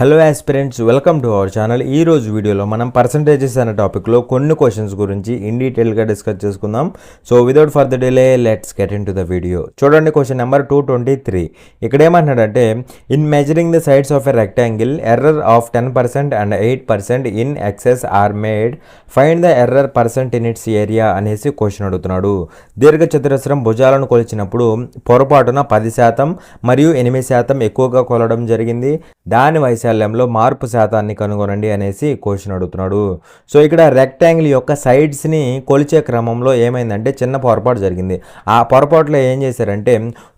Hello aspirants, welcome to our channel. ఈ రోజు వీడియోలో మనం పర్సంటేజెస్ అనే టాపిక్లో కొన్ని క్వశ్చన్స్ గురించి ఇన్ డీటెయిల్గా డిస్కస్ చేసుకుందాం. So without further delay let's get into the video. చూడండి, క్వశ్చన్ నెంబర్ 223. ఇక్కడ ఏమంటున్నాడంటే, in measuring the sides of a rectangle error of 10% and 8% in excess are made, find the error percent in its area అనేసి question అడుగుతున్నాడు. దీర్ఘ చతురస్రం భుజాలను కొలిచినప్పుడు పొరపాటున 10% మరియు 8% ఎక్కువగా కొలవడం జరిగింది. దాని వైశాల్యంలో మార్పు శాతాన్ని కనుగొనండి అనేసి క్వశ్చన్ అడుగుతున్నాడు. సో ఇక్కడ రెక్టాంగిల్ యొక్క సైడ్స్ని కొలిచే క్రమంలో ఏమైందంటే చిన్న పొరపాటు జరిగింది. ఆ పొరపాటులో ఏం చేశారంటే,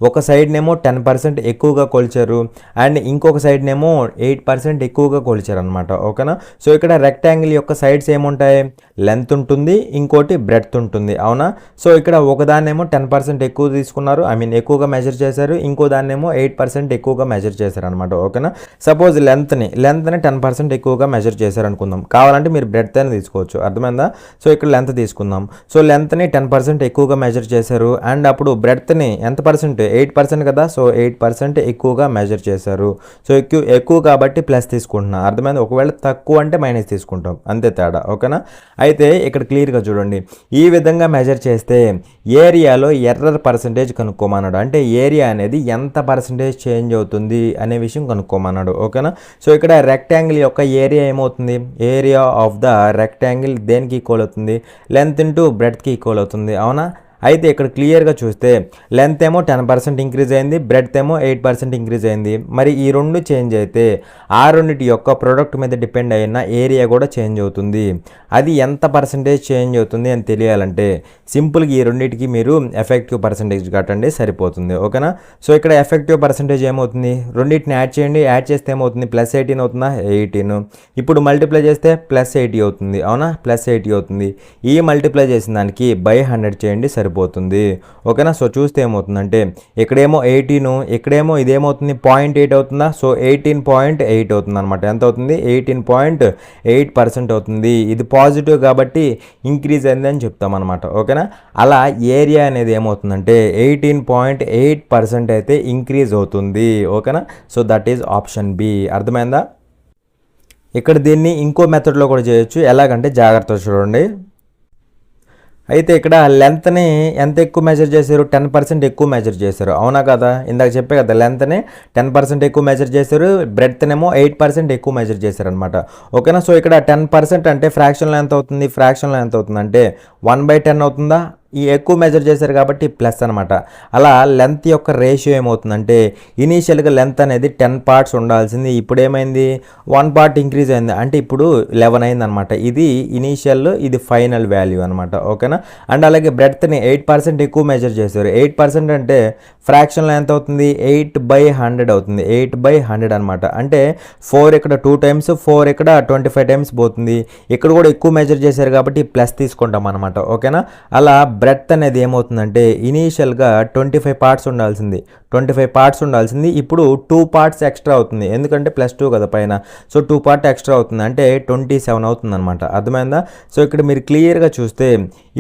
ఒక సైడ్నేమో 10% ఎక్కువగా కొలిచారు అండ్ ఇంకొక సైడ్నేమో 8% ఎక్కువగా కొలిచారు అనమాట. ఓకేనా? సో ఇక్కడ రెక్టాంగిల్ యొక్క సైడ్స్ ఏముంటాయి? లెంత్ ఉంటుంది, ఇంకోటి బ్రెడ్త్ ఉంటుంది. అవునా? సో ఇక్కడ ఒకదాన్నేమో 10% ఎక్కువ తీసుకున్నారు, ఎక్కువగా మెజర్ చేశారు, ఇంకో దాన్నేమో 8% ఎక్కువగా మెజర్ చేశారు అనమాట. ఓకేనా? సపోజ్ లెంత్ని 10% ఎక్కువగా మెజర్ చేశారు అనుకుందాం. కావాలంటే మీరు బ్రెడ్త్ అని తీసుకోవచ్చు. అర్థమైందా? సో ఇక్కడ లెంత్ తీసుకుందాం. సో లెంత్ని 10% ఎక్కువగా మెజర్ చేశారు అండ్ అప్పుడు బ్రెడ్త్ని ఎంత పర్సెంట్? 8% కదా. సో 8% ఎక్కువగా మెజర్ చేశారు. సో ఎక్కువ కాబట్టి ప్లస్ తీసుకుంటున్నా. అర్థమైంది? ఒకవేళ తక్కువ అంటే మైనస్ తీసుకుంటాం, అంతే తేడా. ఓకేనా? అయితే ఇక్కడ క్లియర్గా చూడండి, ఈ విధంగా మెజర్ చేస్తే ఏరియాలో ఎర్రర్ పర్సంటేజ్ కనుక్కోమన్నాడు. అంటే ఏరియా అనేది ఎంత పర్సంటేజ్ చేంజ్ అవుతుంది అనే విషయం కనుక్కోమన్నాడు. ఓకేనా? సో ఇక్కడ రెక్టాంగిల్ యొక్క ఏరియా ఏమవుతుంది? ఏరియా ఆఫ్ ద రెక్టాంగిల్ దేనికి ఈక్వల్ అవుతుంది? లెంత్ ఇంటూ బ్రెడ్త్కి ఈక్వల్ అవుతుంది. అవునా? అయితే ఇక్కడ క్లియర్గా చూస్తే లెంత్ ఏమో 10% ఇంక్రీజ్ అయింది, బ్రెడ్త్ ఏమో 8% ఇంక్రీజ్ అయింది. మరి ఈ రెండు చేంజ్ అయితే ఆ రెండింటి యొక్క ప్రోడక్ట్ మీద డిపెండ్ అయిన ఏరియా కూడా చేంజ్ అవుతుంది. అది ఎంత పర్సంటేజ్ చేంజ్ అవుతుంది అని తెలియాలంటే సింపుల్గా ఈ రెండింటికి మీరు ఎఫెక్టివ్ పర్సంటేజ్ కట్టండి, సరిపోతుంది. ఓకేనా? సో ఇక్కడ ఎఫెక్టివ్ పర్సంటేజ్ ఏమవుతుంది? రెండింటిని యాడ్ చేయండి. యాడ్ చేస్తే ఏమవుతుంది? +18 అవుతుందా? 18. ఇప్పుడు మల్టిప్లై చేస్తే +80 అవుతుంది. అవునా? +80 అవుతుంది. ఈ మల్టిప్లై చేసిన దానికి బై 100 చేయండి, సరిపోతుంది. ఓకేనా? సో చూస్తే ఏమవుతుందంటే ఇక్కడేమో 18, ఇక్కడేమో ఇదేమవుతుంది? 0.8 అవుతుందా? సో 18.8 అవుతుంది అనమాట. ఎంత అవుతుంది? 18.8% అవుతుంది. ఇది పాజిటివ్ కాబట్టి ఇంక్రీజ్ అయింది అని చెప్తాం అనమాట. ఓకేనా? అలా ఏరియా అనేది ఏమవుతుందంటే 18.8% అయితే ఇంక్రీజ్ అవుతుంది. ఓకేనా? So that is option B. అర్థమైందా? ఇక్కడ దీన్ని ఇంకో మెథడ్లో కూడా చేయొచ్చు. ఎలాగంటే జాగ్రత్తగా చూడండి. అయితే ఇక్కడ లెంత్ని ఎంత ఎక్కువ మెజర్ చేశారు? 10% ఎక్కువ మెజర్ చేశారు. అవునా కదా? ఇందాక చెప్పే కదా, లెంత్ని 10% ఎక్కువ మెజర్ చేశారు, బ్రెడ్త్నేమో 8% ఎక్కువ మెజర్ చేశారు అనమాట. ఓకేనా? సో ఇక్కడ 10% అంటే ఫ్రాక్షన్లో ఎంత అవుతుంది? ఫ్రాక్షన్లో ఎంత అవుతుంది అంటే 1/10 అవుతుందా? ఈ ఎక్కువ మెజర్ చేశారు కాబట్టి ప్లస్ అనమాట. అలా లెంత్ యొక్క రేషియో ఏమవుతుందంటే ఇనీషియల్గా లెంత్ అనేది 10 పార్ట్స్ ఉండాల్సింది, ఇప్పుడు ఏమైంది? 1 పార్ట్ ఇంక్రీజ్ అయింది, అంటే ఇప్పుడు 11 అయింది అనమాట. ఇది ఇనీషియల్, ఇది ఫైనల్ వాల్యూ అనమాట. ఓకేనా? అండ్ అలాగే బ్రెడ్త్ని 8% ఎక్కువ మెజర్ చేశారు. 8% అంటే ఫ్రాక్షన్లో ఎంత అవుతుంది? 8/100 అవుతుంది. 8/100 అనమాట. అంటే 4 ఇక్కడ 2 టైమ్స్, 4 ఇక్కడ 25 టైమ్స్ పోతుంది. ఇక్కడ కూడా ఎక్కువ మెజర్ చేశారు కాబట్టి ప్లస్ తీసుకుంటాం అనమాట. ఓకేనా? అలా బ్రెడ్త్ అనేది ఏమవుతుందంటే ఇనీషియల్గా 25 పార్ట్స్ ఉండాల్సింది, 25 పార్ట్స్ ఉండాల్సింది ఇప్పుడు 2 పార్ట్స్ ఎక్స్ట్రా అవుతుంది. ఎందుకంటే +2 కదా పైన. సో 2 పార్ట్ ఎక్స్ట్రా అవుతుంది, అంటే 27 అవుతుంది అనమాట. అర్థమైందా? సో ఇక్కడ మీరు క్లియర్గా చూస్తే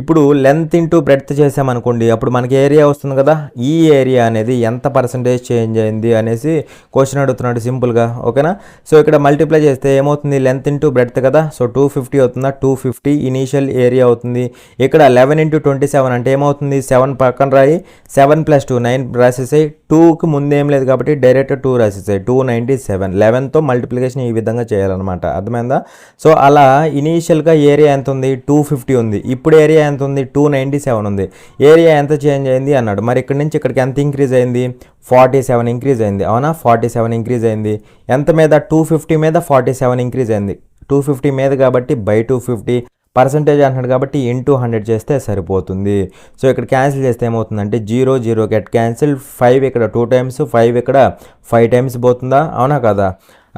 ఇప్పుడు లెంత్ ఇంటూ బ్రెడ్త్ చేసామనుకోండి, అప్పుడు మనకి ఏరియా వస్తుంది కదా. ఈ ఏరియా అనేది ఎంత పర్సంటేజ్ చేంజ్ అయింది అనేసి క్వశ్చన్ అడుగుతున్నాడు సింపుల్గా. ఓకేనా? సో ఇక్కడ మల్టిప్లై చేస్తే ఏమవుతుంది? లెంత్ ఇంటూ బ్రెడ్త్ కదా. సో 250 అవుతుందా? 250 ఇనీషియల్ ఏరియా అవుతుంది. ఇక్కడ 11 × 27 అంటే ఏమవుతుంది? 7 పక్కన రాయి, 7 + 2 9 రాసేసాయి. 2కి ముందేం లేదు కాబట్టి డైరెక్ట్ 2 రాసేసాయి. 297. 11తో మల్టిప్లికేషన్ ఈ విధంగా చేయాలన్నమాట. అర్థమైందా? సో అలా ఇనీషియల్గా ఏరియా ఎంత ఉంది? 250 ఉంది. ఇప్పుడు ఏరియా ఎంత ఉంది? 297 ఉంది. ఏరియా ఎంత చేంజ్ అయింది అన్నాడు. మరి ఇక్కడ నుంచి ఇక్కడికి ఎంత ఇంక్రీజ్ అయింది? 47 ఇంక్రీజ్ అయింది. అవునా? 47 ఇంక్రీజ్ అయింది. ఎంత మీద? 250 మీద 47 ఇంక్రీజ్ అయింది. 250 మీద కాబట్టి బై 250 పర్సంటేజ్ అంటున్నాడు కాబట్టి ఇంటూ 100 చేస్తే సరిపోతుంది. సో ఇక్కడ క్యాన్సిల్ చేస్తే ఏమవుతుందంటే 0 0 గెట్ క్యాన్సిల్. 5 ఇక్కడ 2 టైమ్స్, 5 ఇక్కడ 5 టైమ్స్ పోతుందా? అవునా కదా?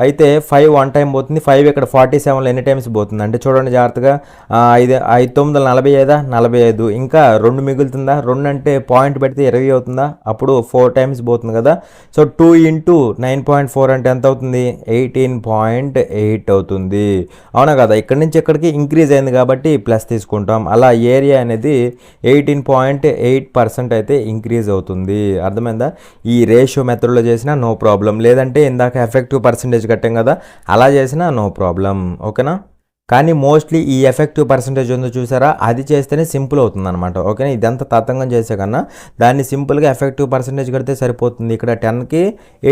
అయితే 5 1 టైం పోతుంది, 5 ఇక్కడ 47లో ఎన్ని టైమ్స్ పోతుంది అంటే చూడండి జాగ్రత్తగా. 5 5 9 45, 45 ఇంకా 2 మిగులుతుందా? 2 అంటే పాయింట్ పెడితే 20 అవుతుందా? అప్పుడు 4 టైమ్స్ పోతుంది కదా. సో 2 × 9.4 అంటే ఎంత అవుతుంది? 18.8 అవుతుంది. అవునా కదా? ఇక్కడ నుంచి ఇక్కడికి ఇంక్రీజ్ అయింది కాబట్టి ప్లస్ తీసుకుంటాం. అలా ఏరియా అనేది 18.8% అయితే ఇంక్రీజ్ అవుతుంది. అర్థమైందా? ఈ రేషియో మెథడ్లో చేసినా నో ప్రాబ్లం, లేదంటే ఇందాక ఎఫెక్టివ్ పర్సంటేజ్ పర్సెంటేజ్ కట్టాం కదా, అలా చేసినా నో ప్రాబ్లం. ఓకేనా. కానీ మోస్ట్లీ ఈ ఎఫెక్టివ్ పర్సెంటేజ్ ఉందో చూసారా, అది చేస్తేనే సింపుల్ అవుతుంది అనమాట. ఓకేనా. ఇదంతా తతంగం చేసే కన్నా దాన్ని సింపుల్గా ఎఫెక్టివ్ పర్సెంటేజ్ కడితే సరిపోతుంది. ఇక్కడ 10కి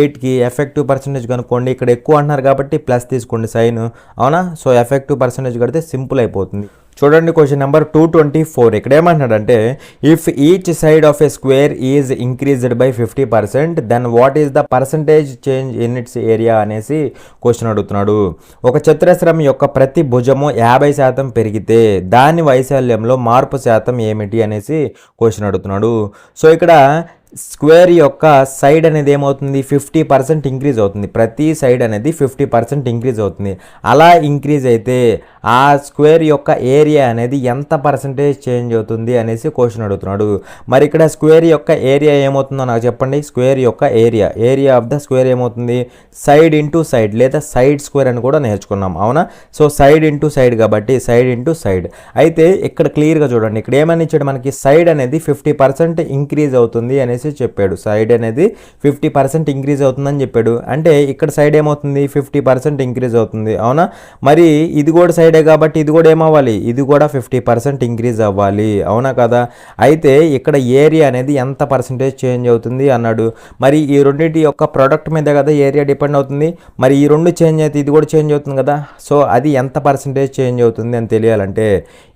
8కి ఎఫెక్టివ్ పర్సెంటేజ్ కనుక్కోండి. ఇక్కడ ఎక్కువ అంటున్నారు కాబట్టి ప్లస్ తీసుకోండి సైన్. అవునా. సో ఎఫెక్టివ్ పర్సెంటేజ్ కడితే సింపుల్ అయిపోతుంది. చూడండి క్వశ్చన్ నెంబర్ 224. ఇక్కడ ఏమంటున్నాడంటే if each side of a square is increased by 50% then what is the percentage change in its area అనేసి క్వశ్చన్ అడుగుతున్నాడు. ఒక చతురస్రం యొక్క ప్రతి భుజము 50% పెరిగితే దాని వైశాల్యంలో మార్పు శాతం ఏమిటి అనేసి క్వశ్చన్ అడుగుతున్నాడు. సో ఇక్కడ స్క్వేర్ యొక్క సైడ్ అనేది ఏమవుతుంది, 50% ఇంక్రీజ్ అవుతుంది. ప్రతి సైడ్ అనేది 50% ఇంక్రీజ్ అవుతుంది. అలా ఇంక్రీజ్ అయితే ఆ స్క్వేర్ యొక్క ఏరియా అనేది ఎంత పర్సంటేజ్ చేంజ్ అవుతుంది అనేసి క్వశ్చన్ అడుగుతున్నాడు. మరి ఇక్కడ స్క్వేర్ యొక్క ఏరియా ఏమవుతుందో నాకు చెప్పండి. స్క్వేర్ యొక్క ఏరియా ఆఫ్ ద స్క్వేర్ ఏమవుతుంది, సైడ్ ఇంటూ సైడ్ లేదా సైడ్ స్క్వేర్ అని కూడా నేర్చుకున్నాం. అవునా. సో సైడ్ ఇంటూ సైడ్ కాబట్టి సైడ్ ఇంటూ సైడ్. అయితే ఇక్కడ క్లియర్గా చూడండి, ఇక్కడ ఏమని ఇచ్చాడు మనకి, సైడ్ అనేది 50% ఇంక్రీజ్ అవుతుంది అనేసి చెప్పాడు. సైడ్ అనేది 50% ఇంక్రీజ్ అవుతుందని చెప్పాడు. అంటే ఇక్కడ సైడ్ ఏమవుతుంది, 50% ఇంక్రీజ్ అవుతుంది. అవునా. మరి ఇది కూడా సైడే కాబట్టి ఇది కూడా ఏమవ్వాలి, ఇది కూడా 50% ఇంక్రీజ్ అవ్వాలి. అవునా కదా. అయితే ఇక్కడ ఏరియా అనేది ఎంత పర్సంటేజ్ చేంజ్ అవుతుంది అన్నాడు. మరి ఈ రెండింటి యొక్క ప్రోడక్ట్ మీద కదా ఏరియా డిపెండ్ అవుతుంది. మరి ఈ రెండు చేంజ్ అయితే ఇది కూడా చేంజ్ అవుతుంది కదా. సో అది ఎంత పర్సంటేజ్ చేంజ్ అవుతుంది అని తెలియాలంటే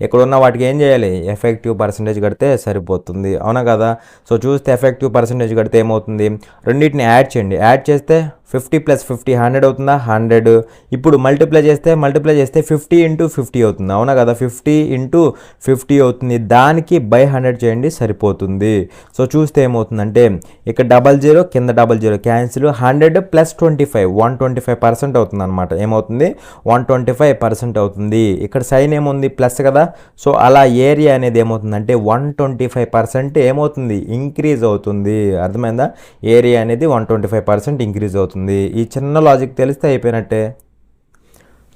ఇక్కడ ఉన్న వాటికి ఏం చేయాలి, ఎఫెక్టివ్ పర్సంటేజ్ కడితే సరిపోతుంది. అవునా కదా. సో చూస్తే ఎఫెక్టివ్ పర్సెంటేజ్ కడితే ఏమవుతుంది, రెండింటిని యాడ్ చేయండి. యాడ్ చేస్తే 50 + 50 100 అవుతుందా, 100. ఇప్పుడు మల్టిప్లై చేస్తే 50 × 50 అవుతుంది. అవునా కదా. 50 × 50 అవుతుంది. దానికి బై 100 చేయండి సరిపోతుంది. సో చూస్తే ఏమవుతుందంటే ఇక్కడ 00 కింద 00 క్యాన్సిల్, 100 + 25 125% అవుతుంది అనమాట. ఏమవుతుంది, 125% అవుతుంది. ఇక్కడ సైన్ ఏముంది, ప్లస్ కదా. సో అలా ఏరియా అనేది ఏమవుతుందంటే 125% ఏమవుతుంది, ఇంక్రీజ్ అవుతుంది. అర్థమైందా. ఏరియా అనేది 125% ఇంక్రీజ్ అవుతుంది. ఈ చిన్న లాజిక్ తెలిస్తే అయిపోయినట్టే.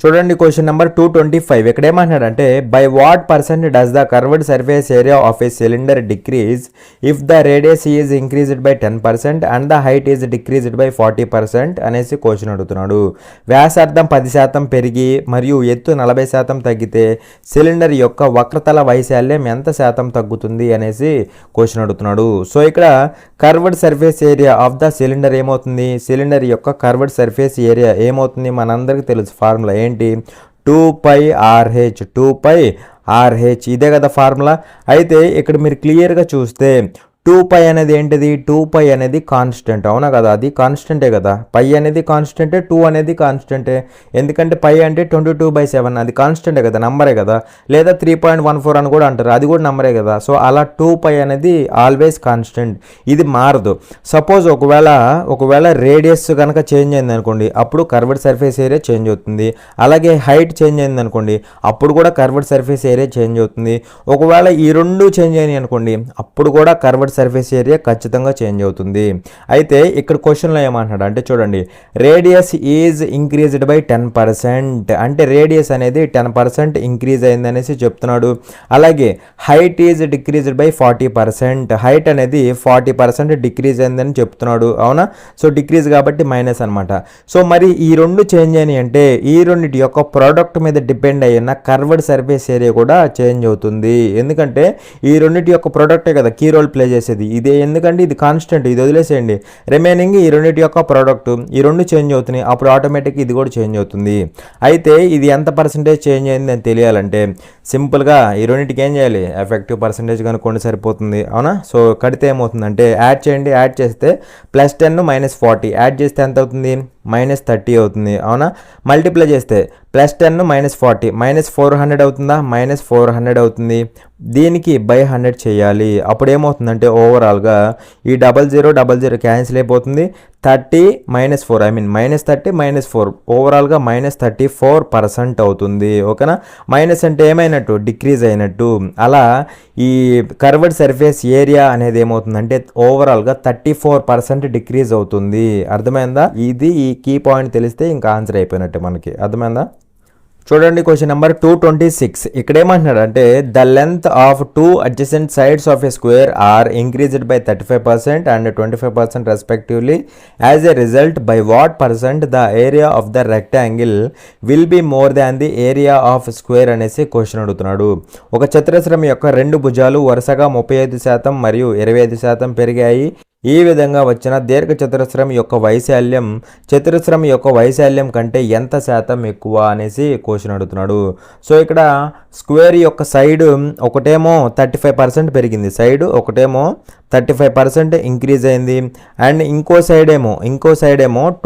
చూడండి క్వశ్చన్ నెంబర్ 225. ఇక్కడ ఏమంటున్నాడంటే by what percent does the curved surface area of A cylinder decrease if the radius is increased by 10% and the height is decreased by 40% అనేసి క్వశ్చన్ అడుగుతున్నాడు. వ్యాసార్థం 10% పెరిగి మరియు ఎత్తు 40% తగ్గితే సిలిండర్ యొక్క వక్రతల వైశాల్యం ఎంత శాతం తగ్గుతుంది అనేసి క్వశ్చన్ అడుగుతున్నాడు. సో ఇక్కడ curved surface area of the cylinder ఏమవుతుంది, సిలిండర్ యొక్క కర్వ్డ్ సర్ఫేస్ ఏరియా ఏమవుతుంది, మనందరికీ తెలుసు ఫార్ములా ఏంటి, 2πRH 2πRH ఇదే కదా ఫార్ములా. అయితే ఇక్కడ మీరు క్లియర్గా చూస్తే 2π అనేది ఏంటిది, 2π అనేది కాన్స్టెంట్. అవునా కదా. అది కాన్స్టెంటే కదా. పై అనేది కాన్స్టెంటే, 2 అనేది కాన్స్టెంటే. ఎందుకంటే పై అంటే 22/7 అది కాన్స్టెంటే కదా, నంబరే కదా. లేదా 3.14 అని కూడా అంటారు, అది కూడా నంబరే కదా. సో అలా 2π అనేది ఆల్వేస్ కాన్స్టెంట్, ఇది మారదు. సపోజ్ ఒకవేళ రేడియస్ కనుక చేంజ్ అయింది అనుకోండి, అప్పుడు కర్వ్డ్ సర్ఫేస్ ఏరియా చేంజ్ అవుతుంది. అలాగే హైట్ చేంజ్ అయింది అనుకోండి, అప్పుడు కూడా కర్వ్డ్ సర్ఫేస్ ఏరియా చేంజ్ అవుతుంది. ఒకవేళ ఈ రెండు చేంజ్ అయినాయి అనుకోండి, అప్పుడు కూడా కర్వ్డ్ సర్ఫేస్ ఏరియా ఖచ్చితంగా చేంజ్ అవుతుంది. అయితే ఇక్కడ క్వశ్చన్లో ఏమంటున్నాడు అంటే చూడండి, రేడియస్ ఈజ్ ఇంక్రీజ్డ్ బై 10% అంటే రేడియస్ అనేది 10% ఇంక్రీజ్ అయింది అనేసి చెప్తున్నాడు. అలాగే height is decreased by 40%, height అనేది 40% డిక్రీజ్ అయిందని చెప్తున్నాడు. అవునా. సో డిక్రీజ్ కాబట్టి మైనస్ అనమాట. సో మరి ఈ రెండు చేంజ్ అయినాయి అంటే ఈ రెండింటి యొక్క ప్రోడక్ట్ మీద డిపెండ్ అయిన కర్వ్డ్ సర్ఫేస్ ఏరియా కూడా చేంజ్ అవుతుంది. ఎందుకంటే ఈ రెండింటి యొక్క ప్రోడక్టే కదా కీ రోల్ ప్లే చేసేది. ఇదే ఎందుకంటే ఇది కాన్స్టెంట్, ఇది వదిలేసేయండి. రిమైనింగ్ ఈ రెండింటి యొక్క ప్రోడక్ట్, ఈ రెండు చేంజ్ అవుతున్నాయి, అప్పుడు ఆటోమేటిక్ ఇది కూడా చేంజ్ అవుతుంది. అయితే ఇది ఎంత పర్సెంటేజ్ చేంజ్ అయింది అని తెలియాలంటే సింపుల్గా ఈ రెండింటికి ఏం చేయాలి, ఎఫెక్టివ్ పర్సెంటేజ్ కనుక్కోండి సరిపోతుంది. అవునా. సో కడితే ఏమవుతుందంటే యాడ్ చేయండి. యాడ్ చేస్తే +10 - 40 యాడ్ చేస్తే ఎంత అవుతుంది, -30 అవుతుంది. అవునా. మల్టిప్లై చేస్తే +10 - 40 -400 అవుతుందా, -400 అవుతుంది. దీనికి బై 100 చేయాలి. అప్పుడు ఏమవుతుందంటే ఓవరాల్గా ఈ 00 క్యాన్సిల్ అయిపోతుంది. 30 - 4 -30 - 4 ఓవరాల్గా -34% అవుతుంది. ఓకేనా. మైనస్ అంటే ఏమైనట్టు, డిక్రీజ్ అయినట్టు. అలా ఈ కర్వ్డ్ సర్ఫేస్ ఏరియా అనేది ఏమవుతుందంటే ఓవరాల్గా 34% డిక్రీజ్ అవుతుంది. అర్థమైందా. ఇది ఈ కీ పాయింట్ తెలిస్తే ఇంకా ఆన్సర్ అయిపోయినట్టే మనకి. అర్థమైందా. చూడండి క్వశ్చన్ నెంబర్ 226. ఇక్కడ ఏమంటున్నాడు అంటే the length of two adjacent sides of a square are increased by 35% and 25% respectively as a result by what percent the area of the rectangle will be more than the area of square అనేసి question అడుగుతున్నాడు. ఒక చతురస్రం యొక్క రెండు భుజాలు వరుసగా 35% మరియు 25% పెరిగాయి. ఈ విధంగా వచ్చిన దీర్ఘ చతురస్రం యొక్క వైశాల్యం కంటే ఎంత శాతం ఎక్కువ అనేసి క్వశ్చన్ అడుగుతున్నాడు. సో ఇక్కడ స్క్వేర్ యొక్క సైడ్ ఒకటేమో 35% పెరిగింది, సైడ్ ఒకటేమో 35% ఇంక్రీజ్ అయింది, అండ్ ఇంకో సైడ్ ఏమో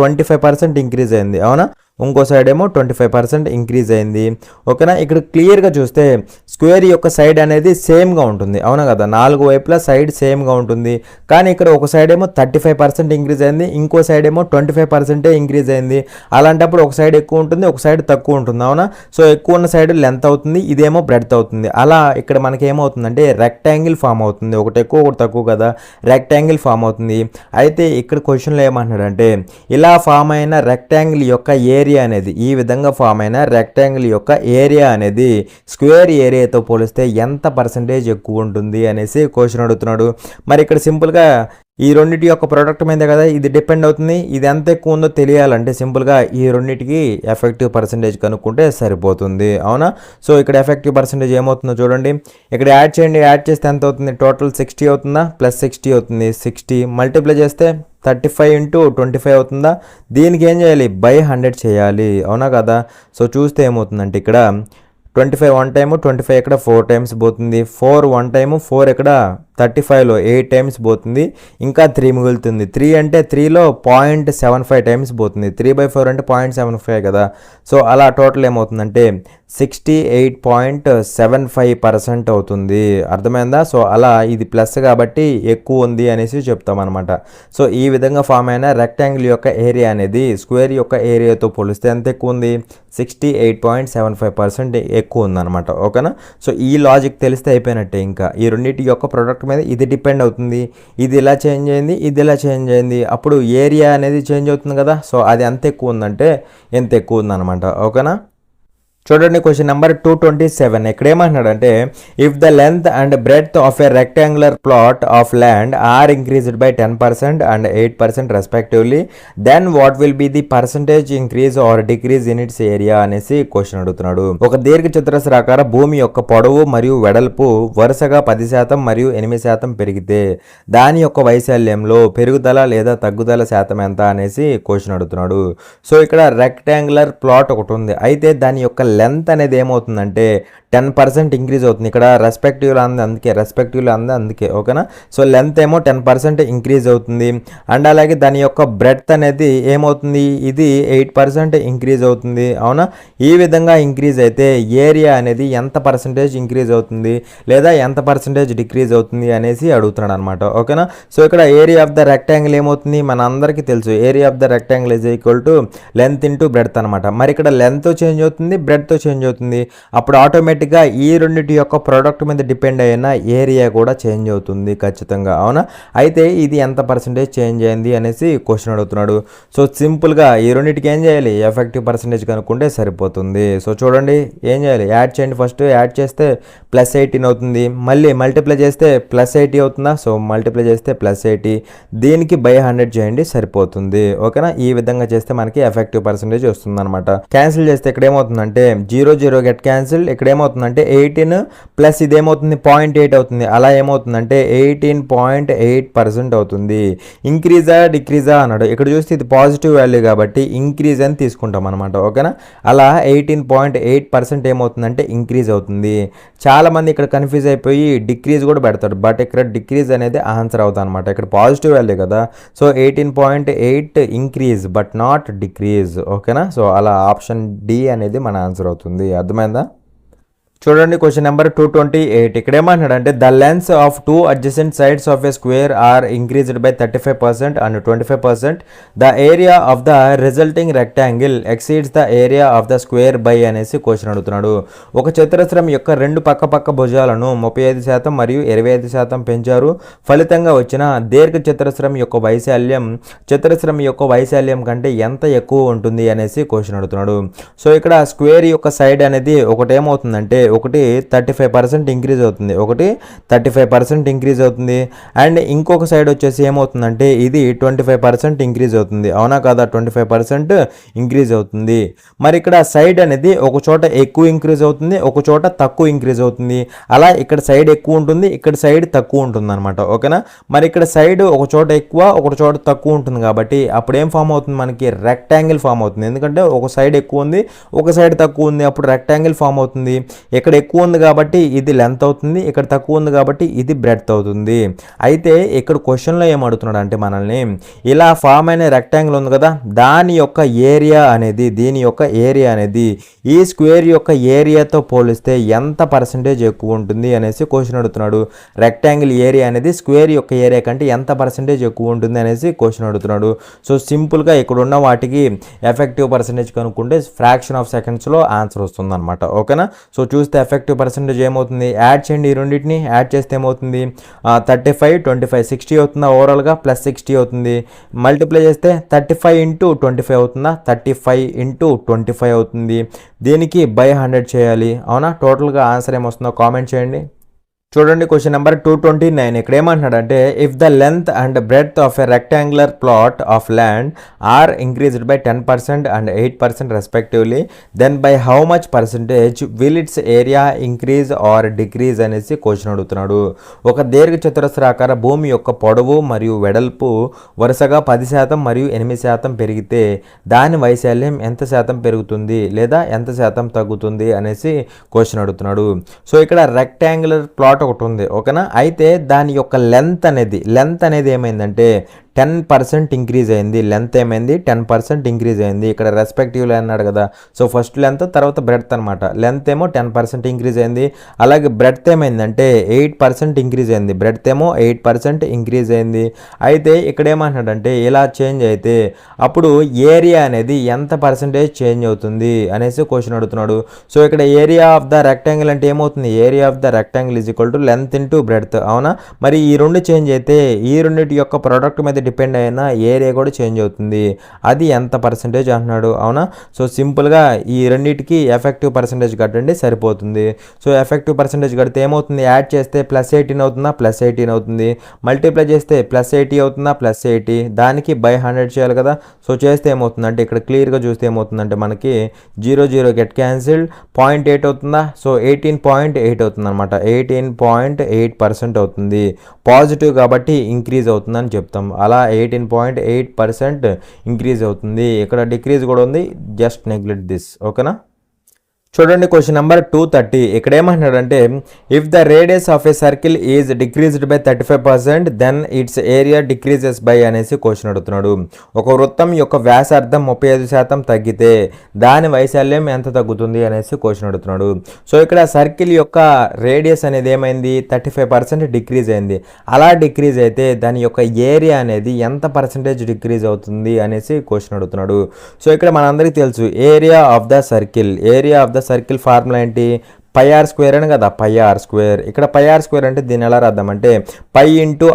25% ఇంక్రీజ్ అయింది. అవునా, ఇంకో సైడ్ ఏమో 25% ఇంక్రీజ్ అయింది. ఓకేనా, ఇక్కడ క్లియర్గా చూస్తే స్క్వేర్ యొక్క సైడ్ అనేది సేమ్గా ఉంటుంది. అవునా కదా, 4 వైపులా సైడ్ సేమ్గా ఉంటుంది. కానీ ఇక్కడ ఒక సైడ్ ఏమో 35% ఇంక్రీజ్ అయింది, ఇంకో సైడ్ ఏమో 25% ఇంక్రీజ్ అయింది. అలాంటప్పుడు ఒక సైడ్ ఎక్కువ ఉంటుంది, ఒక సైడ్ తక్కువ ఉంటుంది. అవునా, సో ఎక్కువ ఉన్న సైడ్ లెంత్ అవుతుంది, ఇదేమో బ్రెడ్త్ అవుతుంది. అలా ఇక్కడ మనకి ఏమవుతుందంటే రెక్టాంగిల్ ఫామ్ అవుతుంది. ఒకటి ఎక్కువ ఒకటి తక్కువ కదా, రెక్టాంగిల్ ఫామ్ అవుతుంది. అయితే ఇక్కడ క్వశ్చన్లో ఏమంటున్నాడంటే ఇలా ఫామ్ అయిన రెక్టాంగిల్ యొక్క ఏరియా అనేది, ఈ విధంగా ఫామ్ అయిన రెక్టాంగిల్ యొక్క ఏరియా అనేది స్క్వేర్ ఏరియాతో పోలిస్తే ఎంత పర్సెంటేజ్ ఎక్కువ ఉంటుంది అనేసి క్వశ్చన్ అడుగుతున్నాడు. మరి ఇక్కడ సింపుల్గా ఈ రెండింటి యొక్క ప్రోడక్ట్ మీద కదా ఇది డిపెండ్ అవుతుంది. ఇది ఎంత ఎక్కువ ఉందో తెలియాలంటే సింపుల్గా ఈ రెండింటికి ఎఫెక్టివ్ పర్సెంటేజ్ కనుక్కుంటే సరిపోతుంది. అవునా, సో ఇక్కడ ఎఫెక్టివ్ పర్సెంటేజ్ ఏమవుతుందో చూడండి. ఇక్కడ యాడ్ చేయండి, యాడ్ చేస్తే ఎంత అవుతుంది, టోటల్ 60 అవుతుందా, ప్లస్ 60 అవుతుంది. 60 మల్టిప్లై చేస్తే 35 × 25 అవుతుందా. దీనికి ఏం చేయాలి, బై 100 చేయాలి. అవునా కదా, సో చూస్తే ఏమవుతుందంటే ఇక్కడ 25 1 టైము, 25 ఇక్కడ 4 టైమ్స్ పోతుంది, 4 1 టైము, 4 ఇక్కడ 35లో 8 టైమ్స్ పోతుంది, ఇంకా 3 మిగులుతుంది. 3 అంటే 3లో 0.75 టైమ్స్ పోతుంది. 3/4 అంటే 0.75 కదా. సో అలా టోటల్ ఏమవుతుందంటే 68.75% అవుతుంది. అర్థమైందా? సో అలా ఇది ప్లస్ కాబట్టి ఎక్కువ ఉంది అనేసి చెప్తామన్నమాట. సో ఈ విధంగా ఫామ్ అయిన రెక్టాంగిల్ యొక్క ఏరియా అనేది స్క్వేర్ యొక్క ఏరియాతో పోలిస్తే ఎంత ఎక్కువ ఉంది, 68.75% ఎక్కువ ఉందన్నమాట. ఓకేనా, సో ఈ లాజిక్ తెలిస్తే అయిపోయినట్టే. ఇంకా ఈ రెండింటి యొక్క ప్రొడక్ట్ మీద ఇది డిపెండ్ అవుతుంది. ఇది ఇలా చేంజ్ అయింది, ఇది ఇలా చేంజ్ అయింది, అప్పుడు ఏరియా అనేది చేంజ్ అవుతుంది కదా. సో అది ఎంత ఎక్కువ ఉందంటే ఎంత ఎక్కువ ఉందన్నమాట. ఓకేనా, చూడండి క్వశ్చన్ నెంబర్ 227. ఇక్కడ ఏమంటున్నాడంటే if the length and breadth of a rectangular plot of land are increased by 10% and 8% respectively then what will be the percentage increase or decrease in its area అనేసి క్వశ్చన్ అడుగుతున్నాడు. ఒక దీర్ఘ చతురస్రాకార భూమి యొక్క పొడవు మరియు వెడల్పు వరుసగా 10% మరియు 8% పెరిగితే దాని యొక్క వైశాల్యంలో పెరుగుదల లేదా తగ్గుదల శాతం ఎంత అనేసి క్వశ్చన్ అడుగుతున్నాడు. సో ఇక్కడ రెక్టాంగులర్ ప్లాట్ ఒకటి ఉంది, అయితే దాని యొక్క లెంత్ అనేది ఏమవుతుందంటే 10% ఇంక్రీజ్ అవుతుంది. ఇక్కడ రెస్పెక్టివ్లో అంది అందుకే. ఓకేనా, సో లెంత్ ఏమో 10% ఇంక్రీజ్ అవుతుంది, అండ్ అలాగే దాని యొక్క బ్రెడ్త్ అనేది ఏమవుతుంది, ఇది 8% ఇంక్రీజ్ అవుతుంది. అవునా, ఈ విధంగా ఇంక్రీజ్ అయితే ఏరియా అనేది ఎంత పర్సంటేజ్ ఇంక్రీజ్ అవుతుంది లేదా ఎంత పర్సంటేజ్ డిక్రీజ్ అవుతుంది అనేసి అడుగుతున్నాడు అనమాట. ఓకేనా, సో ఇక్కడ ఏరియా ఆఫ్ ద రెక్టాంగిల్ ఏమవుతుంది, మన అందరికీ తెలుసు area of the rectangle is equal to length into breadth అనమాట. మరి ఇక్కడ లెంత్ చేంజ్ అవుతుంది, బ్రెడ్తో చేంజ్ అవుతుంది, అప్పుడు ఆటోమేటిక్గా ఈ రెండింటి యొక్క ప్రోడక్ట్ మీద డిపెండ్ అయిన ఏరియా కూడా చేంజ్ అవుతుంది ఖచ్చితంగా. అవునా, అయితే ఇది ఎంత పర్సంటేజ్ చేంజ్ అయింది అనేసి క్వశ్చన్ అడుగుతున్నాడు. సో సింపుల్గా ఈ రెండింటికి ఏం చేయాలి, ఎఫెక్టివ్ పర్సంటేజ్ కనుక్కుంటే సరిపోతుంది. సో చూడండి ఏం చేయాలి, యాడ్ చేయండి. ఫస్ట్ యాడ్ చేస్తే +18 అవుతుంది, మళ్ళీ మల్టిప్లై చేస్తే +80 అవుతుందా. సో మల్టిప్లై చేస్తే +80, దీనికి బై 100 చేయండి సరిపోతుంది. ఓకేనా, ఈ విధంగా చేస్తే మనకి ఎఫెక్టివ్ పర్సంటేజ్ వస్తుంది అనమాట. క్యాన్సిల్ చేస్తే ఇక్కడ ఏమవుతుందంటే 0 0 గెట్ క్యాన్సిల్. ఇక్కడ ఏమవుతుందంటే 18 ప్లస్ ఇదేమవుతుంది 0.8 అవుతుంది. అలా ఏమవుతుందంటే 18.8% అవుతుంది. ఇంక్రీజా డిక్రీజా అన్నాడు, ఇక్కడ చూస్తే ఇది పాజిటివ్ వాల్యూ కాబట్టి ఇంక్రీజ్ అని తీసుకుంటాం అనమాట. ఓకేనా, అలా 18.8% ఏమవుతుందంటే ఇంక్రీజ్ అవుతుంది. చాలామంది ఇక్కడ కన్ఫ్యూజ్ అయిపోయి డిక్రీజ్ కూడా పెడతాడు, బట్ ఇక్కడ డిక్రీజ్ అనేది ఆన్సర్ అవుతుంది అనమాట. ఇక్కడ పాజిటివ్ వాల్యూ కదా, so 18.8 increase but not decrease. ఓకేనా, సో అలా ఆప్షన్ డి అనేది మన ఆన్సర్ అవుతుంది. అర్థమైందా? చూడండి క్వశ్చన్ నెంబర్ 228. ఇక్కడ ఏమంటున్నాడంటే the length of two adjacent sides of a square are increased by 35% and 25%. The area of the resulting rectangle exceeds the area of the square by అనేసి question అడుగుతున్నాడు. ఒక చతురస్రం యొక్క రెండు పక్క భుజాలను 35% మరియు 25% పెంచారు. ఫలితంగా వచ్చిన దీర్ఘ చతురస్రం యొక్క వైశాల్యం కంటే ఎంత ఎక్కువ ఉంటుంది అనేసి క్వశ్చన్ అడుగుతున్నాడు. సో ఇక్కడ స్క్వేర్ యొక్క సైడ్ అనేది ఒకటేమవుతుందంటే ఒకటి 35% ఇంక్రీజ్ అవుతుంది, ఒకటి 35% ఇంక్రీజ్ అవుతుంది. అండ్ ఇంకొక సైడ్ వచ్చేసి ఏమవుతుందంటే ఇది 25% ఇంక్రీజ్ అవుతుంది. అవునా కదా, 25% ఇంక్రీజ్ అవుతుంది. మరి ఇక్కడ సైడ్ అనేది ఒక చోట ఎక్కువ ఇంక్రీజ్ అవుతుంది, ఒక చోట తక్కువ ఇంక్రీజ్ అవుతుంది. అలా ఇక్కడ సైడ్ ఎక్కువ ఉంటుంది, ఇక్కడ సైడ్ తక్కువ ఉంటుంది అనమాట. ఓకేనా, మరి ఇక్కడ సైడ్ ఒక చోట ఎక్కువ ఒక చోట తక్కువ ఉంటుంది కాబట్టి అప్పుడు ఏం ఫామ్ అవుతుంది, మనకి రెక్టాంగిల్ ఫామ్ అవుతుంది. ఎందుకంటే ఒక సైడ్ ఎక్కువ ఉంది, ఒక సైడ్ తక్కువ ఉంది, అప్పుడు రెక్టాంగిల్ ఫామ్ అవుతుంది. ఇక్కడ ఎక్కువ ఉంది కాబట్టి ఇది లెంత్ అవుతుంది, ఇక్కడ తక్కువ ఉంది కాబట్టి ఇది బ్రెడ్త్ అవుతుంది. అయితే ఇక్కడ క్వశ్చన్లో ఏం అడుగుతున్నాడు అంటే మనల్ని ఇలా ఫామ్ అయిన రెక్టాంగిల్ ఉంది కదా, దాని యొక్క ఏరియా అనేది ఈ స్క్వేర్ యొక్క ఏరియాతో పోలిస్తే ఎంత పర్సెంటేజ్ ఎక్కువ ఉంటుంది అనేసి క్వశ్చన్ అడుగుతున్నాడు. రెక్టాంగిల్ ఏరియా అనేది స్క్వేర్ యొక్క ఏరియా కంటే ఎంత పర్సెంటేజ్ ఎక్కువ ఉంటుంది అనేసి క్వశ్చన్ అడుగుతున్నాడు. సో సింపుల్గా ఇక్కడ ఉన్న వాటికి ఎఫెక్టివ్ పర్సెంటేజ్ కనుక్కుంటే ఫ్రాక్షన్ ఆఫ్ సెకండ్స్లో ఆన్సర్ వస్తుంది అనమాట. ఓకేనా, సో చూస్తే ఎఫెక్టివ్ పర్సెంటేజ్ ఏమవుతుంది, యాడ్ చేయండి. ఈ రెండింటిని యాడ్ చేస్తే ఏమవుతుంది, 35, 25, 60 అవుతుందా, ఓవరాల్గా ప్లస్ 60 అవుతుంది. మల్టిప్లై చేస్తే 35 × 25 అవుతుందా, 35 × 25 అవుతుంది. దీనికి బై 100 చేయాలి. అవునా, టోటల్గా ఆన్సర్ ఏమొస్తుందో కామెంట్ చేయండి. చూడండి క్వశ్చన్ నెంబర్ 229. ఇక్కడ ఏమంటున్నాడంటే if the length and breadth of a rectangular plot of land are increased by 10% and 8% respectively, then by how much percentage will its area increase or decrease అనేసి question అడుగుతున్నాడు. ఒక దీర్ఘ చతురస్రాకార భూమి యొక్క పొడవు మరియు వెడల్పు వరుసగా 10% మరియు 8% పెరిగితే దాని వైశాల్యం ఎంత శాతం పెరుగుతుంది లేదా ఎంత శాతం తగ్గుతుంది అనేసి క్వశ్చన్ అడుగుతున్నాడు. సో ఇక్కడ రెక్టాంగులర్ ప్లాట్ ఒకటి ఉంది. ఓకేనా, అయితే దాని యొక్క లెంత్ అనేది ఏమైందంటే 10% ఇంక్రీజ్ అయింది. లెంత్ ఏమైంది, 10% ఇంక్రీజ్ అయింది. ఇక్కడ రెస్పెక్టివ్లీ అన్నాడు కదా, సో ఫస్ట్ లెంత్ తర్వాత బ్రెడ్త్ అనమాట. లెంత్ ఏమో 10% ఇంక్రీజ్ అయింది, అలాగే బ్రెడ్త్ ఏమైందంటే 8% ఇంక్రీజ్ అయింది. బ్రెడ్త్ ఏమో 8% ఇంక్రీజ్ అయింది. అయితే ఇక్కడ ఏమంటున్నాడంటే ఇలా చేంజ్ అయితే అప్పుడు ఏరియా అనేది ఎంత పర్సెంటేజ్ చేంజ్ అవుతుంది అనేసి క్వశ్చన్ అడుగుతున్నాడు. సో ఇక్కడ ఏరియా ఆఫ్ ద రెక్టాంగిల్ అంటే ఏమవుతుంది, area of the rectangle is equal to length into breadth. అవునా, మరి ఈ రెండు చేంజ్ అయితే ఈ రెండింటి యొక్క ప్రోడక్ట్ మీద డిపెండ్ అయినా ఏరియా కూడా చేంజ్ అవుతుంది. అది ఎంత పర్సెంటేజ్ అంటున్నాడు. అవునా, సో సింపుల్గా ఈ రెండింటికి ఎఫెక్టివ్ పర్సెంటేజ్ కట్టండి సరిపోతుంది. సో ఎఫెక్టివ్ పర్సెంటేజ్ కడితే ఏమవుతుంది, యాడ్ చేస్తే +18 అవుతుందా, +18 అవుతుంది. మల్టిప్లై చేస్తే +80 అవుతుందా, +80. దానికి బై 100 చేయాలి కదా. సో చేస్తే ఏమవుతుందంటే ఇక్కడ క్లియర్గా చూస్తే ఏమవుతుందంటే మనకి 0 0 గెట్ క్యాన్సిల్డ్, 0.8 అవుతుందా. సో 18.8 అవుతుంది అనమాట. 18.8% అవుతుంది. పాజిటివ్ కాబట్టి ఇంక్రీజ్ అవుతుందని చెప్తాం. అలా 18.8% ఇంక్రీజ్ అవుతుంది. ఇక్కడ డిక్రీజ్ కూడా ఉంది, జస్ట్ నెగ్లెక్ట్ దిస్. ఓకేనా, చూడండి క్వశ్చన్ నెంబర్ 230. ఇక్కడ ఏమంటున్నాడంటే if the radius of a circle is decreased by 35% then its area decreases by అనేసి క్వశ్చన్ అడుగుతున్నాడు. ఒక వృత్తం యొక్క వ్యాసార్థం 35% తగ్గితే దాని వైశాల్యం ఎంత తగ్గుతుంది అనేసి క్వశ్చన్ అడుగుతున్నాడు. సో ఇక్కడ సర్కిల్ యొక్క రేడియస్ అనేది ఏమైంది, 35% డిక్రీజ్ అయింది. అలా డిక్రీజ్ అయితే దాని యొక్క ఏరియా అనేది ఎంత పర్సెంటేజ్ డిక్రీజ్ అవుతుంది అనేసి క్వశ్చన్ అడుగుతున్నాడు. సో ఇక్కడ మనందరికీ తెలుసు area of the circle formula ఏంటి, పై ఆర్ స్క్వేర్ అని కదా, పై ఆర్ స్క్వేర్. ఇక్కడ పై ఆర్ స్క్వేర్ అంటే దీన్ని ఎలా రాద్దామంటే π ×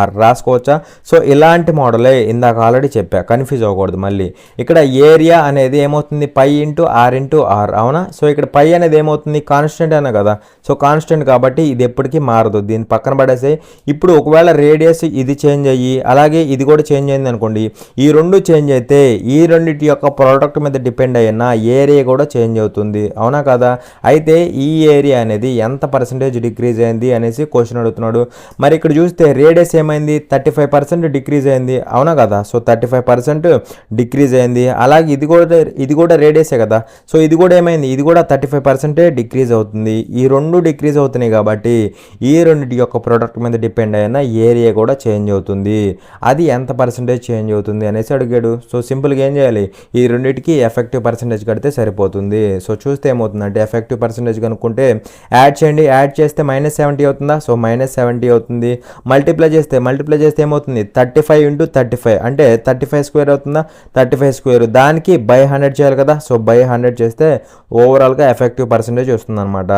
r రాసుకోవచ్చా. సో ఇలాంటి మోడలే ఇందాక ఆల్రెడీ చెప్పా, కన్ఫ్యూజ్ అవ్వకూడదు మళ్ళీ. ఇక్కడ ఏరియా అనేది ఏమవుతుంది, π × r. అవునా, సో ఇక్కడ పై అనేది ఏమవుతుంది, కాన్స్టెంట్ అనే కదా. సో కాన్స్టెంట్ కాబట్టి ఇది ఎప్పటికీ మారదు, దీన్ని పక్కన పడేసే. ఇప్పుడు ఒకవేళ రేడియస్ ఇది చేంజ్ అయ్యి అలాగే ఇది కూడా చేంజ్ అయింది అనుకోండి, ఈ రెండు చేంజ్ అయితే ఈ రెండింటి యొక్క ప్రోడక్ట్ మీద డిపెండ్ అయిన ఏరియా కూడా చేంజ్ అవుతుంది. అవునా కదా. అయితే ఈ ఏరియా అనేది ఎంత పర్సెంటేజ్ డిక్రీజ్ అయింది అనేసి క్వశ్చన్ అడుగుతున్నాడు. మరి ఇక్కడ చూస్తే రేడియస్ ఏమైంది, 35% డిక్రీజ్ అయింది. అవునా కదా. సో 35% డిక్రీజ్ అయింది. అలాగే ఇది కూడా రేడియసే కదా. సో ఇది కూడా ఏమైంది, ఇది కూడా 35% డిక్రీజ్ అవుతుంది. ఈ రెండు డిక్రీజ్ అవుతున్నాయి కాబట్టి ఈ రెండింటి యొక్క ప్రోడక్ట్ మీద డిపెండ్ అయిన ఏరియా కూడా చేంజ్ అవుతుంది. అది ఎంత పర్సెంటేజ్ చేంజ్ అవుతుంది అనేసి అడిగాడు. సో సింపుల్గా ఏం చేయాలి, ఈ రెండింటికి ఎఫెక్టివ్ పర్సెంటేజ్ కడితే సరిపోతుంది. సో చూస్తే ఏమవుతుందంటే ఎఫెక్టివ్ పర్సెంటేజ్ పర్సెంటేజ్ కనుక్కుంటే యాడ్ చేయండి, యాడ్ చేస్తే -70 అవుతుందా, సో -70 అవుతుంది. మల్టిప్లై చేస్తే ఏమవుతుంది 35 × 35 అంటే 35 స్క్వేర్ అవుతుందా, 35 స్క్వేర్ దానికి బై 100 చేయాలి కదా, సో బై 100 చేస్తే ఓవరాల్గా ఎఫెక్టివ్ పర్సెంటేజ్ వస్తుంది అనమాట.